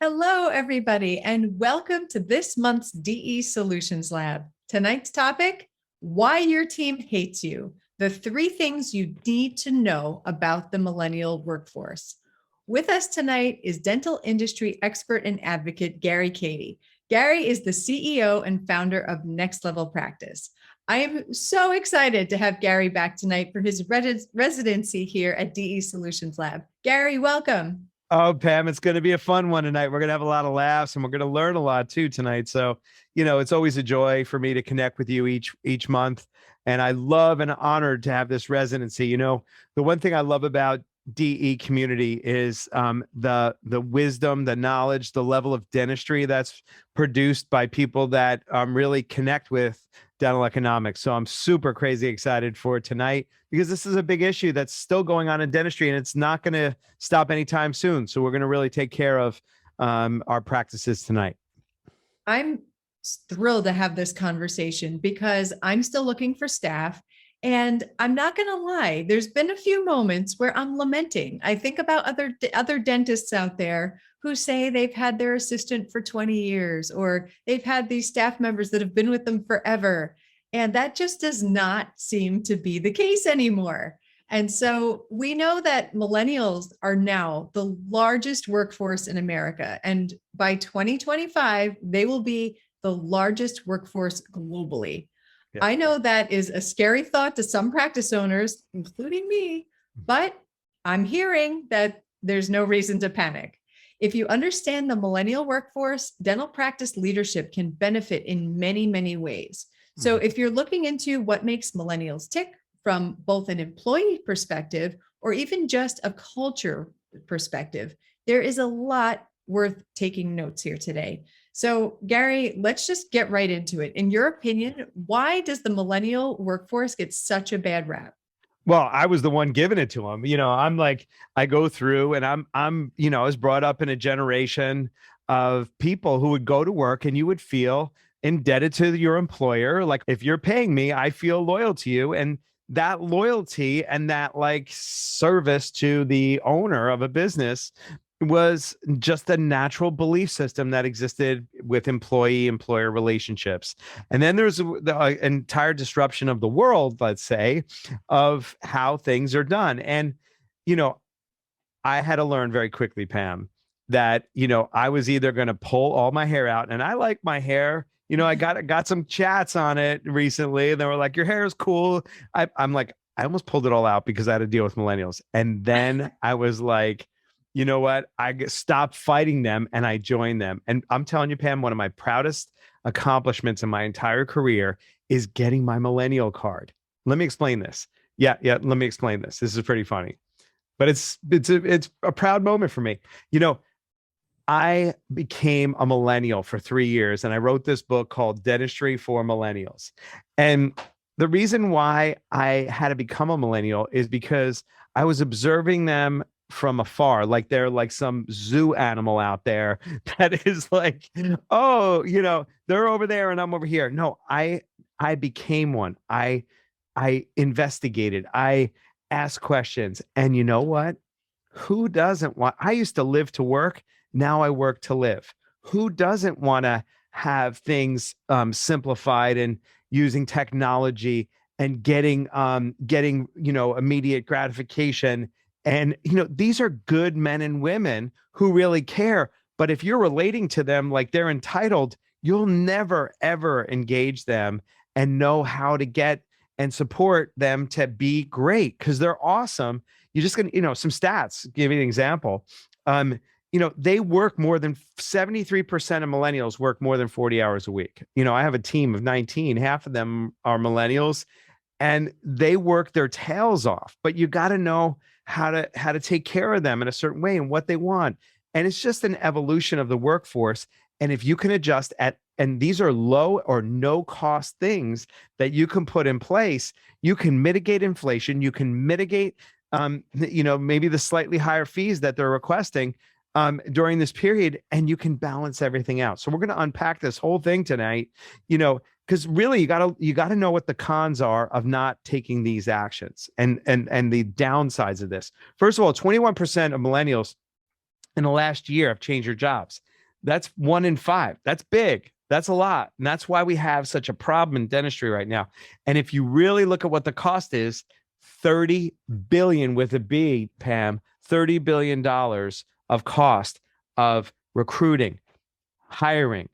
Hello, everybody, and welcome to this month's DE Solutions Lab. Tonight's topic, why your team hates you, the 3 things you need to know about the millennial workforce. With us tonight is dental industry expert and advocate, Gary Cady. Gary is the CEO and founder of Next Level Practice. I am so excited to have Gary back tonight for his residency here at DE Solutions Lab. Gary, welcome. Oh, Pam, it's going to be a fun one tonight. We're going to have a lot of laughs and we're going to learn a lot too tonight. So, it's always a joy for me to connect with you each month. And I love and honored to have this residency. The one thing I love about DE community is the wisdom, the knowledge, the level of dentistry that's produced by people that really connect with dental economics. So I'm super crazy excited for tonight because this is a big issue that's still going on in dentistry and it's not going to stop anytime soon. So we're going to really take care of our practices tonight. I'm thrilled to have this conversation because I'm still looking for staff. And I'm not going to lie, there's been a few moments where I'm lamenting. I think about other dentists out there who say they've had their assistant for 20 years, or they've had these staff members that have been with them forever. And that just does not seem to be the case anymore. And so we know that millennials are now the largest workforce in America. And by 2025, they will be the largest workforce globally. Yeah. I know that is a scary thought to some practice owners, including me, but I'm hearing that there's no reason to panic. If you understand the millennial workforce, dental practice leadership can benefit in many, many ways. So if you're looking into what makes millennials tick from both an employee perspective or even just a culture perspective, there is a lot worth taking notes here today. So Gary, let's just get right into it. In your opinion, why does the millennial workforce get such a bad rap? Well, I was the one giving it to them. I'm like, I go through and I was brought up in a generation of people who would go to work and you would feel indebted to your employer. Like, if you're paying me, I feel loyal to you. And that loyalty and that like service to the owner of a business was just a natural belief system that existed with employee-employer relationships. And then there's the entire disruption of the world, let's say, of how things are done. And, I had to learn very quickly, Pam, that, I was either going to pull all my hair out, and I like my hair. I got some chats on it recently, and they were like, your hair is cool. I'm like, I almost pulled it all out because I had to deal with millennials. And then I was like, you know what? I stopped fighting them and I joined them. And I'm telling you, Pam, one of my proudest accomplishments in my entire career is getting my millennial card. Let me explain this. Yeah. Let me explain this. This is pretty funny, but it's a proud moment for me. I became a millennial for 3 years and I wrote this book called Dentistry for Millennials. And the reason why I had to become a millennial is because I was observing them from afar, like they're like some zoo animal out there that is like, oh, they're over there and I'm over here. No, I became one. I investigated. I asked questions. And you know what? Who doesn't want? I used to live to work. Now I work to live. Who doesn't want to have things simplified and using technology and getting immediate gratification? And, these are good men and women who really care. But if you're relating to them like they're entitled, you'll never, ever engage them and know how to get and support them to be great because they're awesome. You're just going to, some stats, give you an example. They work more than 73% of millennials work more than 40 hours a week. I have a team of 19, half of them are millennials and they work their tails off, but you got to know how to take care of them in a certain way and what they want. And it's just an evolution of the workforce. And if you can adjust and these are low or no cost things that you can put in place, you can mitigate inflation. You can mitigate, maybe the slightly higher fees that they're requesting during this period, and you can balance everything out. So we're going to unpack this whole thing tonight, because really you gotta know what the cons are of not taking these actions and the downsides of this. First of all, 21% of millennials in the last year have changed their jobs. That's 1 in 5. That's big. That's a lot. And that's why we have such a problem in dentistry right now. And if you really look at what the cost is, 30 billion with a B, Pam, $30 billion of cost of recruiting, hiring,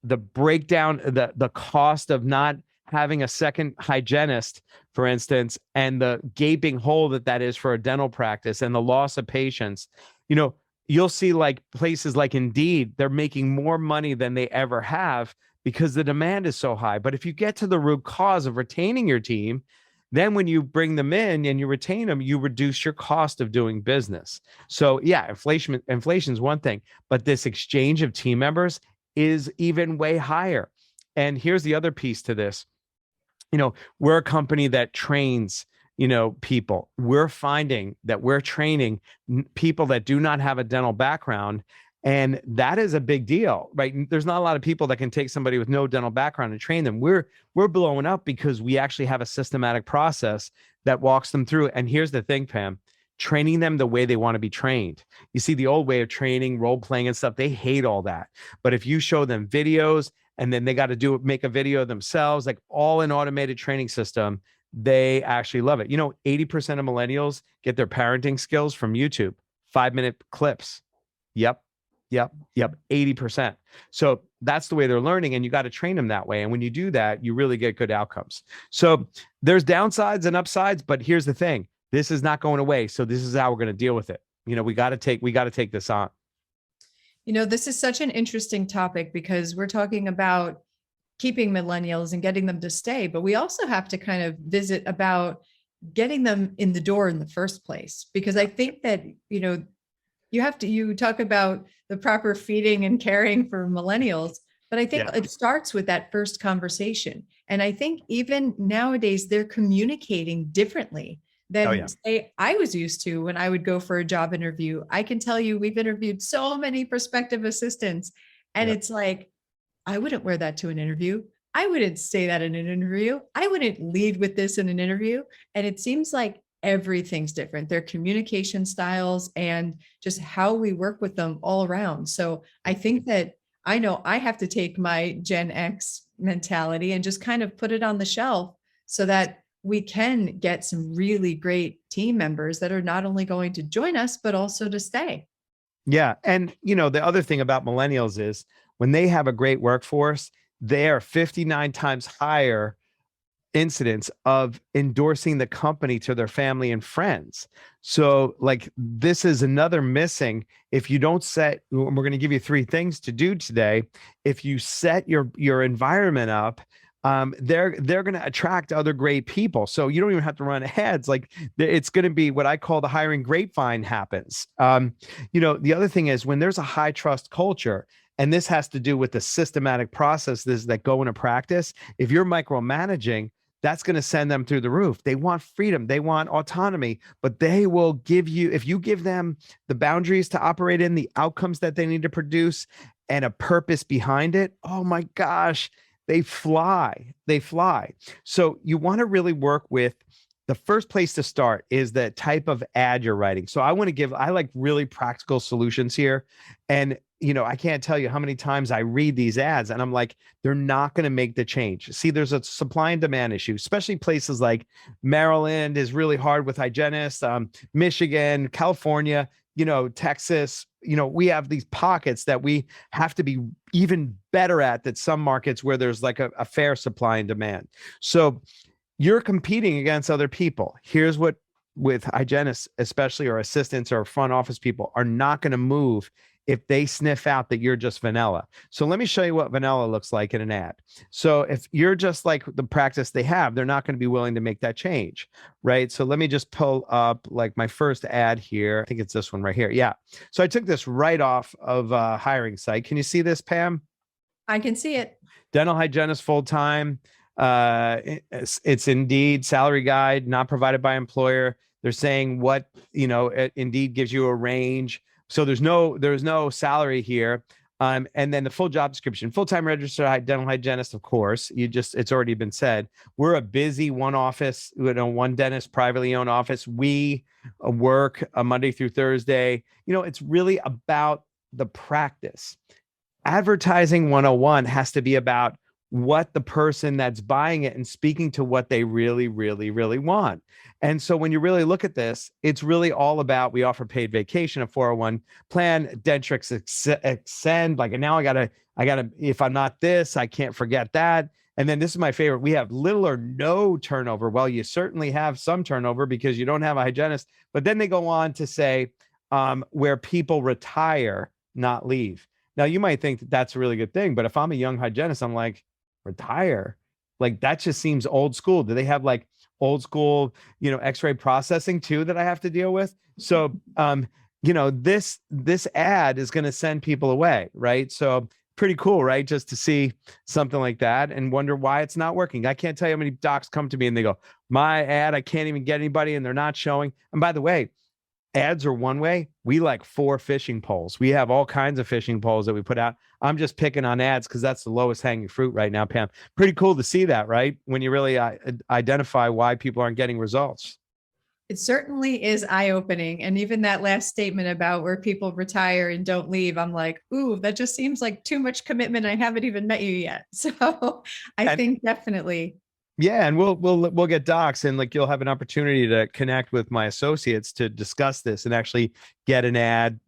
the breakdown, the cost of not having a second hygienist, for instance, and the gaping hole that is for a dental practice and the loss of patients. You know, you'll see like places like Indeed, they're making more money than they ever have because the demand is so high. But if you get to the root cause of retaining your team, then when you bring them in and you retain them, you reduce your cost of doing business. So yeah, inflation is one thing, but this exchange of team members is even way higher. And here's the other piece to this. You know, we're a company that trains, you know, people. We're finding that we're training people that do not have a dental background. And that is a big deal, right? There's not a lot of people that can take somebody with no dental background and train them. We're blowing up because we actually have a systematic process that walks them through. And here's the thing, Pam, training them the way they want to be trained. You see, the old way of training, role playing and stuff, they hate all that. But if you show them videos and then they got to make a video themselves, like all an automated training system, they actually love it. You know, 80% of millennials get their parenting skills from YouTube, 5-minute clips. Yep. 80%. So that's the way they're learning, and you got to train them that way. And when you do that, you really get good outcomes. So there's downsides and upsides, but here's the thing. This is not going away. So this is how we're going to deal with it. You know, we got to take this on. You know, this is such an interesting topic because we're talking about keeping millennials and getting them to stay, but we also have to kind of visit about getting them in the door in the first place. Because I think that, you know, you talk about the proper feeding and caring for millennials, but I think it starts with that first conversation. And I think even nowadays they're communicating differently than say I was used to when I would go for a job interview. I can tell you, we've interviewed so many prospective assistants, and it's like, I wouldn't wear that to an interview. I wouldn't say that in an interview. I wouldn't lead with this in an interview. And it seems like everything's different. Their communication styles and just how we work with them all around. So I think that I know I have to take my Gen X mentality and just kind of put it on the shelf so that we can get some really great team members that are not only going to join us, but also to stay. Yeah. And, you know, the other thing about millennials is when they have a great workforce, they are 59 times higher incidents of endorsing the company to their family and friends. So like this is another missing. If you don't set, we're going to give you 3 things to do today. If you set your environment up, they're going to attract other great people. So you don't even have to run ads. Like it's going to be what I call the hiring grapevine happens. You know, the other thing is when there's a high trust culture, and this has to do with the systematic processes that go into practice. If you're micromanaging, that's going to send them through the roof. They want freedom. They want autonomy, but they will give you, if you give them the boundaries to operate in, the outcomes that they need to produce, and a purpose behind it. Oh my gosh, they fly. So you want to really work with, the first place to start is the type of ad you're writing. So I like really practical solutions here. And, you know, I can't tell you how many times I read these ads and I'm like, they're not going to make the change. See, there's a supply and demand issue, especially places like Maryland is really hard with hygienists, Michigan, California, you know, Texas, you know, we have these pockets that we have to be even better at, that some markets where there's like a fair supply and demand. So you're competing against other people. Here's what, with hygienists, especially, or assistants or front office people, are not going to move if they sniff out that you're just vanilla. So let me show you what vanilla looks like in an ad. So if you're just like the practice they have, they're not going to be willing to make that change, right? So let me just pull up like my first ad here. I think it's this one right here. Yeah. So I took this right off of a hiring site. Can you see this, Pam? I can see it. Dental hygienist full-time. It's Indeed, salary guide, not provided by employer. They're saying what, you know, Indeed gives you a range. So there's no salary here. And then the full job description, full-time registered dental hygienist, of course, it's already been said. We're a busy one office, you know, one dentist, privately owned office. We work Monday through Thursday. You know, it's really about the practice. advertising 101 has to be about what the person that's buying it and speaking to what they really, really, really want. And so when you really look at this, it's really all about, we offer paid vacation, a 401 plan, Dentrix Extend. Like, and now I gotta, if I'm not this, I can't forget that. And then this is my favorite. We have little or no turnover. Well, you certainly have some turnover because you don't have a hygienist. But then they go on to say where people retire, not leave. Now, you might think that that's a really good thing, but if I'm a young hygienist, I'm like, retire? Like, that just seems old school. Do they have like old school, x-ray processing too that I have to deal with? So, this ad is going to send people away, right? So pretty cool, right? Just to see something like that and wonder why it's not working. I can't tell you how many docs come to me and they go, my ad, I can't even get anybody and they're not showing. And by the way, ads are one way. We like 4 fishing poles. We have all kinds of fishing poles that we put out. I'm just picking on ads because that's the lowest hanging fruit right now, Pam. Pretty cool to see that, right? When you really identify why people aren't getting results. It certainly is eye-opening. And even that last statement about where people retire and don't leave, I'm like, ooh, that just seems like too much commitment. I haven't even met you yet. So I think definitely. Yeah, and we'll get docs, and like you'll have an opportunity to connect with my associates to discuss this and actually get an ad,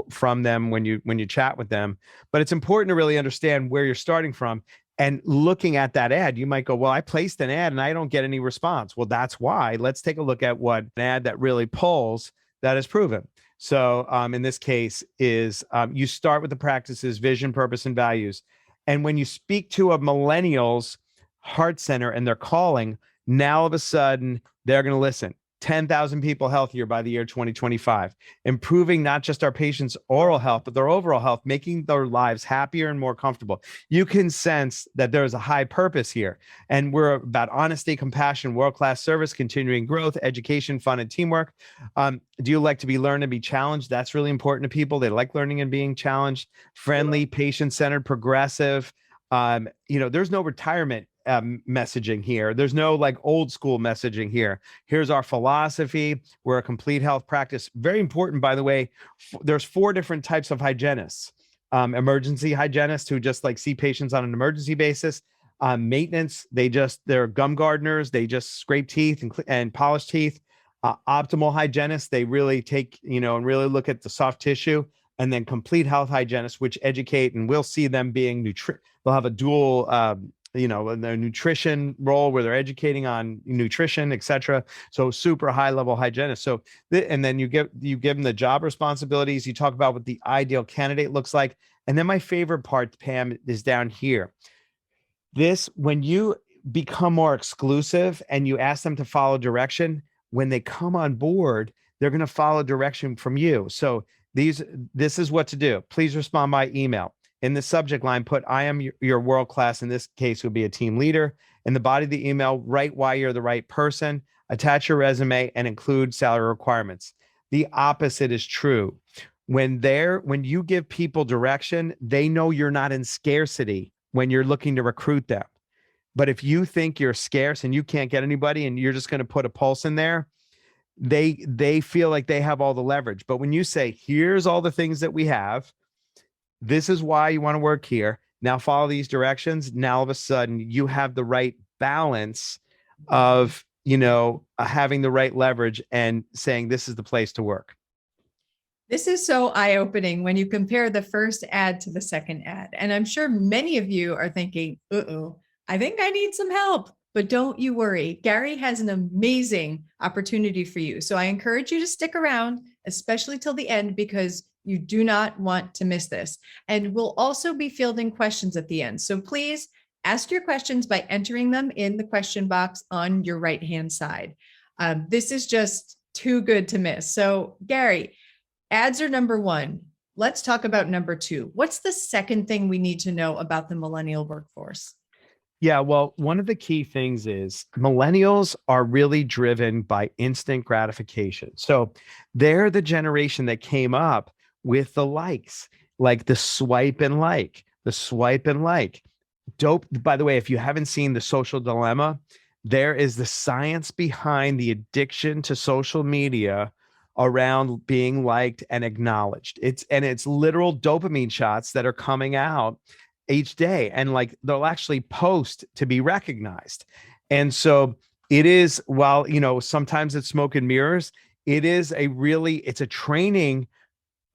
from them when you chat with them. But it's important to really understand where you're starting from. And looking at that ad, you might go, well, I placed an ad and I don't get any response. Well, that's why. Let's take a look at what an ad that really pulls that is proven. So in this case is you start with the practices, vision, purpose, and values. And when you speak to a millennials heart center and they're calling, now all of a sudden they're going to listen. 10,000 people healthier by the year 2025, improving not just our patients' oral health, but their overall health, making their lives happier and more comfortable. You can sense that there is a high purpose here. And we're about honesty, compassion, world-class service, continuing growth, education, fun, and teamwork. Do you like to be learned and be challenged? That's really important to people. They like learning and being challenged. Friendly, patient-centered, progressive. There's no retirement messaging here. There's no like old school messaging here. Here's our philosophy. We're a complete health practice. Very important, by the way. There's 4 different types of hygienists. Emergency hygienists who just like see patients on an emergency basis. Maintenance, they're gum gardeners. They just scrape teeth and polish teeth. Optimal hygienists, they really take, and really look at the soft tissue. And then complete health hygienists, which educate, and we'll see them being they'll have a dual their nutrition role where they're educating on nutrition, etc. So super high level hygienist. So, and then you give them the job responsibilities. You talk about what the ideal candidate looks like. And then my favorite part, Pam, is down here. When you become more exclusive and you ask them to follow direction, when they come on board, they're going to follow direction from you. So this is what to do. Please respond by email. In the subject line, put, I am your world-class, in this case would be a team leader. In the body of the email, write why you're the right person, attach your resume, and include salary requirements. The opposite is true. When you give people direction, they know you're not in scarcity when you're looking to recruit them. But if you think you're scarce and you can't get anybody and you're just going to put a pulse in there, they feel like they have all the leverage. But when you say, here's all the things that we have, this is why you want to work here. Now follow these directions. Now all of a sudden you have the right balance of, having the right leverage and saying, this is the place to work. This is so eye-opening when you compare the first ad to the second ad. And I'm sure many of you are thinking, I think I need some help. But don't you worry. Gary has an amazing opportunity for you. So I encourage you to stick around, especially till the end, because you do not want to miss this. And we'll also be fielding questions at the end. So please ask your questions by entering them in the question box on your right-hand side. This is just too good to miss. So Gary, ads are number 1. Let's talk about number 2. What's the second thing we need to know about the millennial workforce? Yeah, well, one of the key things is millennials are really driven by instant gratification. So they're the generation that came up with the likes, like the swipe and like. Dope. By the way, if you haven't seen The Social Dilemma, there is the science behind the addiction to social media around being liked and acknowledged. It's literal dopamine shots that are coming out each day, and like they'll actually post to be recognized. And so it is, while sometimes it's smoke and mirrors, it's a training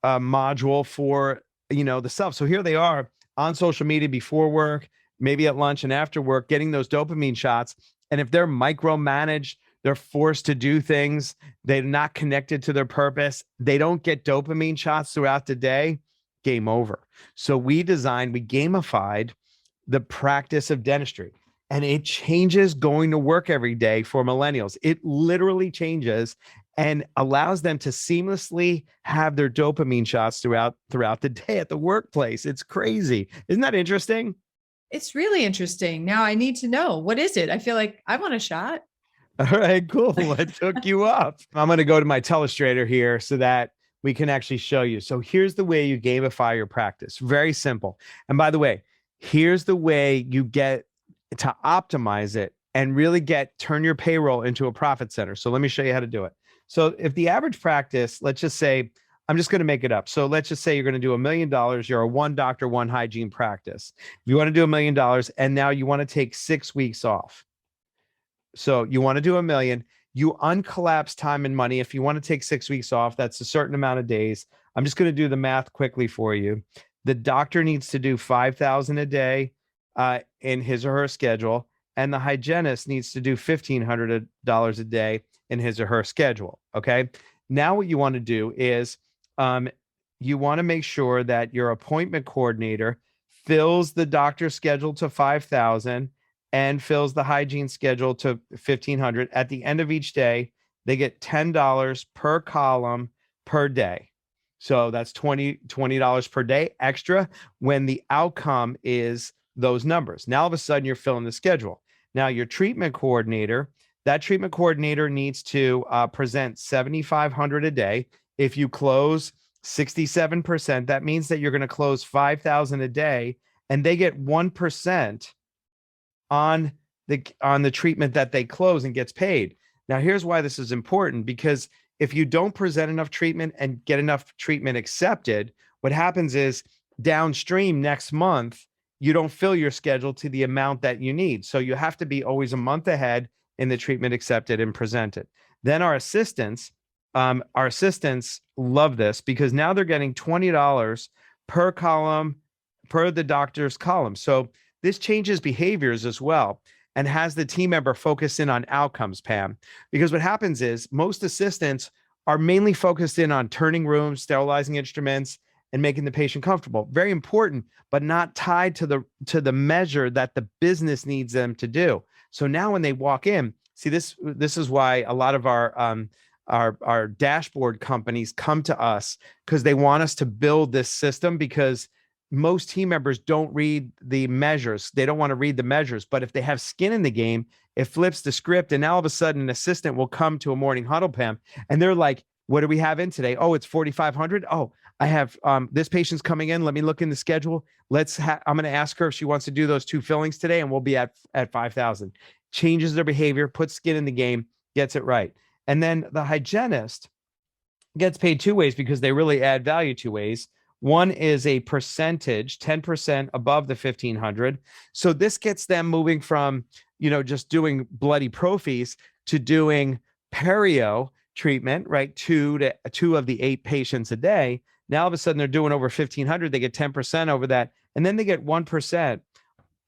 module for the self. So here they are on social media before work, maybe at lunch and after work, getting those dopamine shots. And if they're micromanaged, they're forced to do things, they're not connected to their purpose, they don't get dopamine shots throughout the day, game over. So we gamified the practice of dentistry, and it changes going to work every day for millennials. It literally changes and allows them to seamlessly have their dopamine shots throughout the day at the workplace. It's crazy. Isn't that interesting? It's really interesting. Now I need to know, what is it? I feel like I want a shot. All right, cool. Let's hook you up. I'm going to go to my telestrator here so that we can actually show you. So here's the way you gamify your practice. Very simple. And by the way, here's the way you get to optimize it and really turn your payroll into a profit center. So let me show you how to do it. So if the average practice, let's just say, I'm just going to make it up. So let's just say you're going to do $1 million. You're a one doctor, one hygiene practice. If you want to do $1 million and now you want to take 6 weeks off. So you want to do $1 million, you uncollapse time and money. If you want to take 6 weeks off, that's a certain amount of days. I'm just going to do the math quickly for you. The doctor needs to do 5,000 a day in his or her schedule, and the hygienist needs to do $1,500 a day in his or her schedule. Okay. Now what you want to do is you want to make sure that your appointment coordinator fills the doctor's schedule to 5,000 and fills the hygiene schedule to 1,500. At the end of each day, they get $10 per column per day. So that's $20 per day extra when the outcome is those numbers. Now all of a sudden you're filling the schedule. Now your treatment coordinator, that treatment coordinator needs to present 7,500 a day. If you close 67%, that means that you're going to close 5,000 a day, and they get 1% on the treatment that they close and gets paid. Now, here's why this is important, because if you don't present enough treatment and get enough treatment accepted, what happens is downstream next month, you don't fill your schedule to the amount that you need. So you have to be always a month ahead in the treatment accepted and presented. Then our assistants love this because now they're getting $20 per column, per the doctor's column. So this changes behaviors as well and has the team member focus in on outcomes, Pam, because what happens is most assistants are mainly focused in on turning rooms, sterilizing instruments, and making the patient comfortable. Very important, but not tied to the measure that the business needs them to do. So now when they walk in, see, this is why a lot of our dashboard companies come to us, because they want us to build this system, because most team members don't read the measures. They don't want to read the measures, but if they have skin in the game, it flips the script. And now all of a sudden an assistant will come to a morning huddle, Pam, and they're like, what do we have in today? Oh, it's 4,500. Oh, I have this patient's coming in. Let me look in the schedule. I'm going to ask her if she wants to do those 2 fillings today, and we'll be at 5,000. Changes their behavior, puts skin in the game, gets it right. And then the hygienist gets paid 2 ways because they really add value 2 ways. One is a percentage, 10% above the 1,500. So this gets them moving from, just doing bloody prophies to doing perio treatment, right? 2 of the 8 patients a day. Now all of a sudden they're doing over 1,500. They get 10% over that. And then they get 1%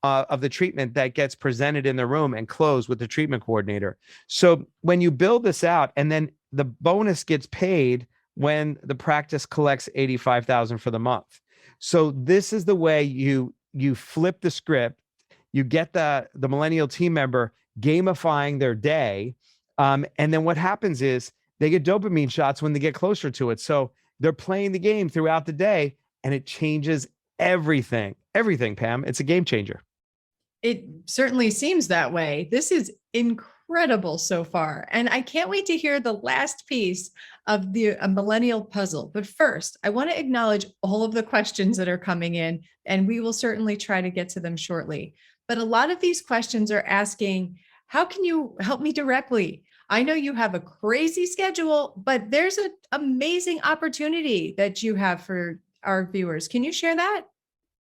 of the treatment that gets presented in the room and closed with the treatment coordinator. So when you build this out, and then the bonus gets paid when the practice collects 85,000 for the month. So this is the way you flip the script. You get the millennial team member gamifying their day. And then what happens is they get dopamine shots when they get closer to it. So they're playing the game throughout the day, and it changes everything, Pam. It's a game changer. It certainly seems that way. This is incredible so far. And I can't wait to hear the last piece of the millennial puzzle. But first, I want to acknowledge all of the questions that are coming in, and we will certainly try to get to them shortly. But a lot of these questions are asking, how can you help me directly? I know you have a crazy schedule, but there's an amazing opportunity that you have for our viewers. Can you share that?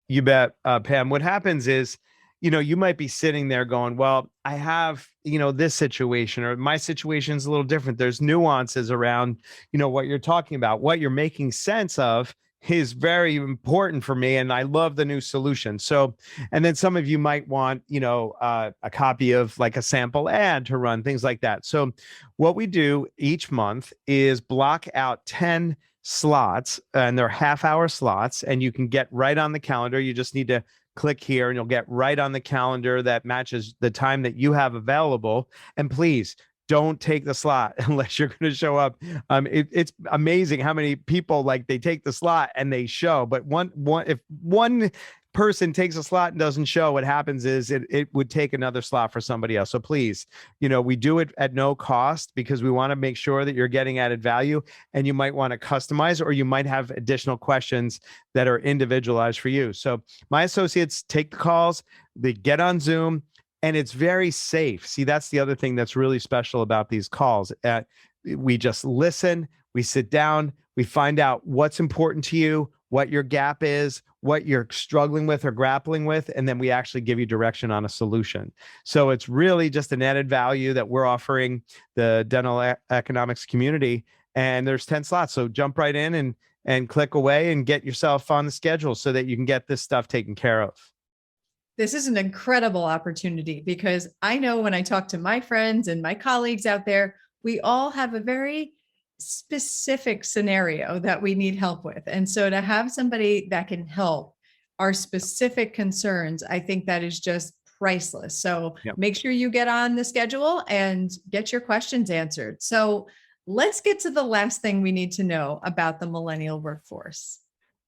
You bet, Pam. What happens is, you might be sitting there going, well, I have, this situation, or my situation is a little different. There's nuances around, what you're talking about. What you're making sense of is very important for me. And I love the new solution. So, and then some of you might want, a copy of like a sample ad to run, things like that. So, what we do each month is block out 10 slots, and they're half-hour slots, and you can get right on the calendar. You just need to click here and you'll get right on the calendar that matches the time that you have available. And please don't take the slot unless you're going to show up. It's amazing how many people, like, they take the slot and they show, but if one person takes a slot and doesn't show, what happens is it would take another slot for somebody else. So please, we do it at no cost because we want to make sure that you're getting added value, and you might want to customize, or you might have additional questions that are individualized for you. So my associates take the calls, they get on Zoom, and it's very safe. See, that's the other thing that's really special about these calls. We just listen, we sit down, we find out what's important to you, what your gap is, what you're struggling with or grappling with, and then we actually give you direction on a solution. So it's really just an added value that we're offering the dental economics community. And there's 10 slots. So jump right in and click away and get yourself on the schedule so that you can get this stuff taken care of. This is an incredible opportunity because I know when I talk to my friends and my colleagues out there, we all have a very specific scenario that we need help with. And so to have somebody that can help our specific concerns, I think that is just priceless. So Yep. Make sure you get on the schedule and get your questions answered. So let's get to the last thing we need to know about the millennial workforce.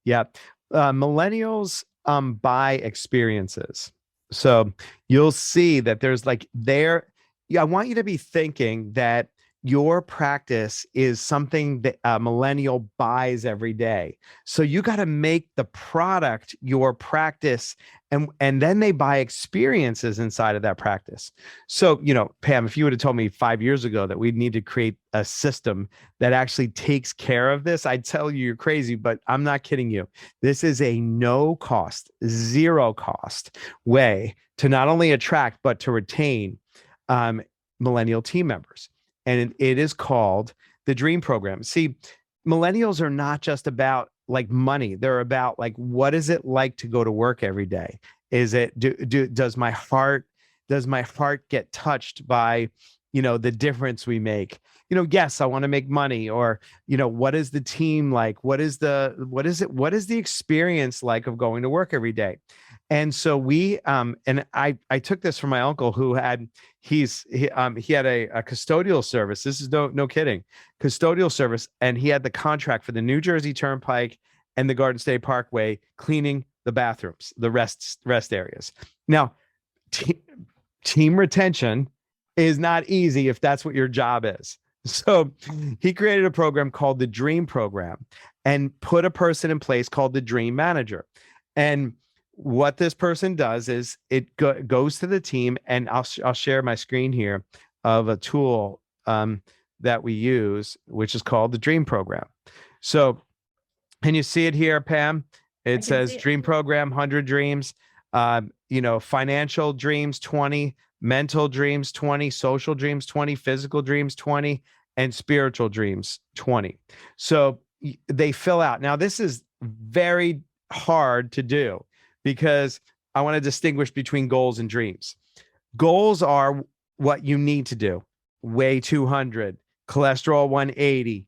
Yeah. Millennials buy experiences. So you'll see that there's like I want you to be thinking that your practice is something that a millennial buys every day. So you got to make the product your practice, and then they buy experiences inside of that practice. So, Pam, if you would have told me 5 years ago that we'd need to create a system that actually takes care of this, I'd tell you you're crazy, but I'm not kidding you. This is a no cost, zero cost way to not only attract, but to retain millennial team members. And it is called the Dream Program. See, millennials are not just about like money. They're about like, what is it like to go to work every day? Is it, does my heart get touched by, the difference we make? Yes, I want to make money, or, what is the team like? What is the experience like of going to work every day? And so and I took this from my uncle who had, he had a custodial service. This is no kidding, custodial service. And he had the contract for the New Jersey Turnpike and the Garden State Parkway, cleaning the bathrooms, the rest areas. Now, team retention is not easy if that's what your job is. So he created a program called the Dream Program and put a person in place called the Dream Manager. And what this person does is it goes to the team, and I'll share my screen here of a tool that we use, which is called the Dream Program. So can you see it here, Pam? It says Dream Program, 100 dreams, financial dreams, 20, mental dreams, 20, social dreams, 20, physical dreams, 20, and spiritual dreams, 20. So they fill out. Now, this is very hard to do because I want to distinguish between goals and dreams. Goals are what you need to do. Weigh 200, cholesterol 180.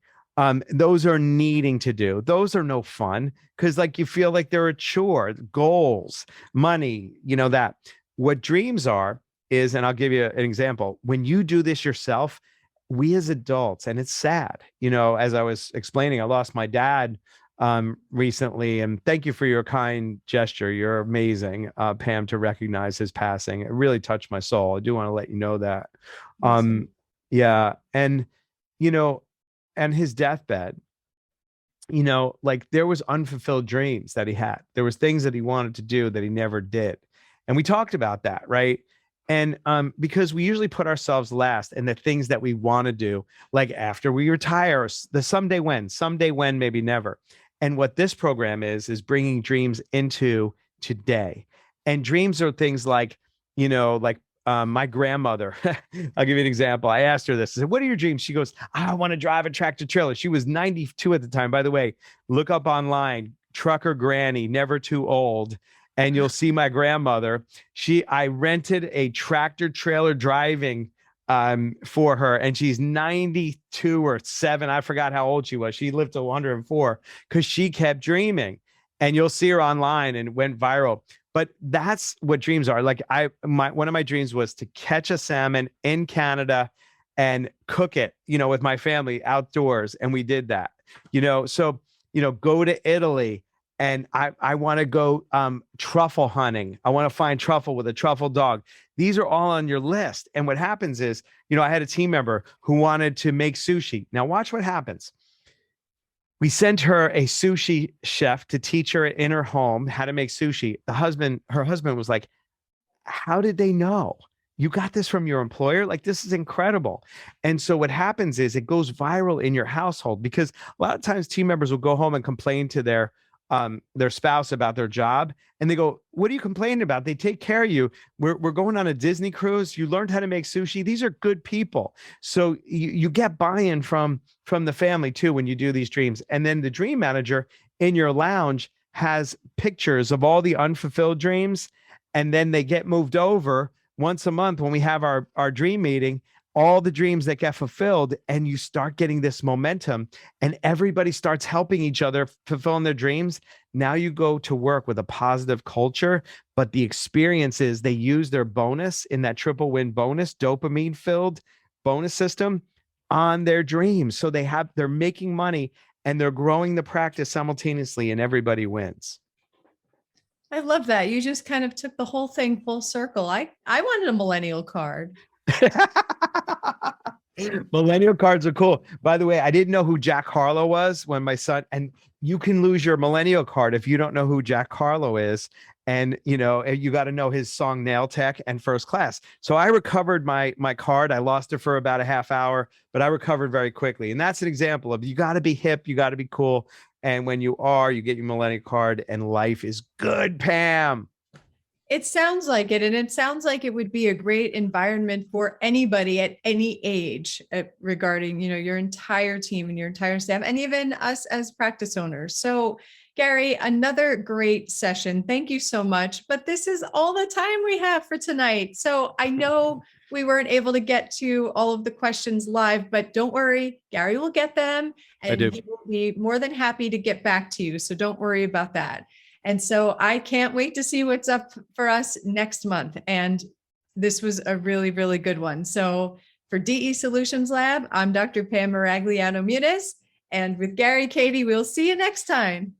Those are needing to do. Those are no fun because like you feel like they're a chore. Goals, money, that. What dreams are is, and I'll give you an example. When you do this yourself, we as adults, and it's sad, as I was explaining, I lost my dad recently, and thank you for your kind gesture. You're amazing, Pam, to recognize his passing. It really touched my soul. I do want to let you know that. Yeah. And, and his deathbed, like there was unfulfilled dreams that he had. There was things that he wanted to do that he never did. And we talked about that, right? And because we usually put ourselves last and the things that we want to do, like after we retire, the someday when, maybe never. And what this program is bringing dreams into today. And dreams are things like, like my grandmother. I'll give you an example. I asked her this. I said, "What are your dreams?" She goes, "I want to drive a tractor trailer." She was 92 at the time. By the way, look up online, trucker granny, never too old, and you'll see my grandmother. I rented a tractor trailer driving for her, and she's 92 or 7. I forgot how old she was. She lived to 104 because she kept dreaming. And you'll see her online, and it went viral. But that's what dreams are. Like one of my dreams was to catch a salmon in Canada and cook it, with my family outdoors. And we did that, so, go to Italy, and I want to go truffle hunting. I want to find truffle with a truffle dog. These are all on your list. And what happens is, I had a team member who wanted to make sushi. Now watch what happens. We sent her a sushi chef to teach her in her home how to make sushi. Her husband was like, "How did they know? You got this from your employer? Like, this is incredible." And so what happens is it goes viral in your household, because a lot of times team members will go home and complain to their spouse about their job. And they go, "What are you complaining about? They take care of you. We're going on a Disney cruise. You learned how to make sushi." These are good people. So you get buy-in from the family too when you do these dreams. And then the dream manager in your lounge has pictures of all the unfulfilled dreams. And then they get moved over once a month when we have our dream meeting, all the dreams that get fulfilled, and you start getting this momentum, and everybody starts helping each other fulfilling their dreams. Now you go to work with a positive culture, but the experience is they use their bonus in that triple win bonus, dopamine filled bonus system on their dreams. So they're making money and they're growing the practice simultaneously, and everybody wins. I love that. You just kind of took the whole thing full circle. I wanted a millennial card. Millennial cards are cool. By the way, I didn't know who Jack Harlow was when my son, and you can lose your millennial card if you don't know who Jack Harlow is. And you got to know his song Nail Tech and First Class. So I recovered my card. I lost it for about a half hour, but I recovered very quickly. And that's an example of, you got to be hip, you got to be cool. And when you get your millennial card, and life is good, Pam. It sounds like it. And it sounds like it would be a great environment for anybody at any age regarding, your entire team and your entire staff, and even us as practice owners. So Gary, another great session. Thank you so much. But this is all the time we have for tonight. So I know we weren't able to get to all of the questions live, but don't worry, Gary will get them, and he will be more than happy to get back to you. So don't worry about that. And so I can't wait to see what's up for us next month. And this was a really, really good one. So for DE Solutions Lab, I'm Dr. Pam Maragliano Muniz. And with Gary, Katie, we'll see you next time.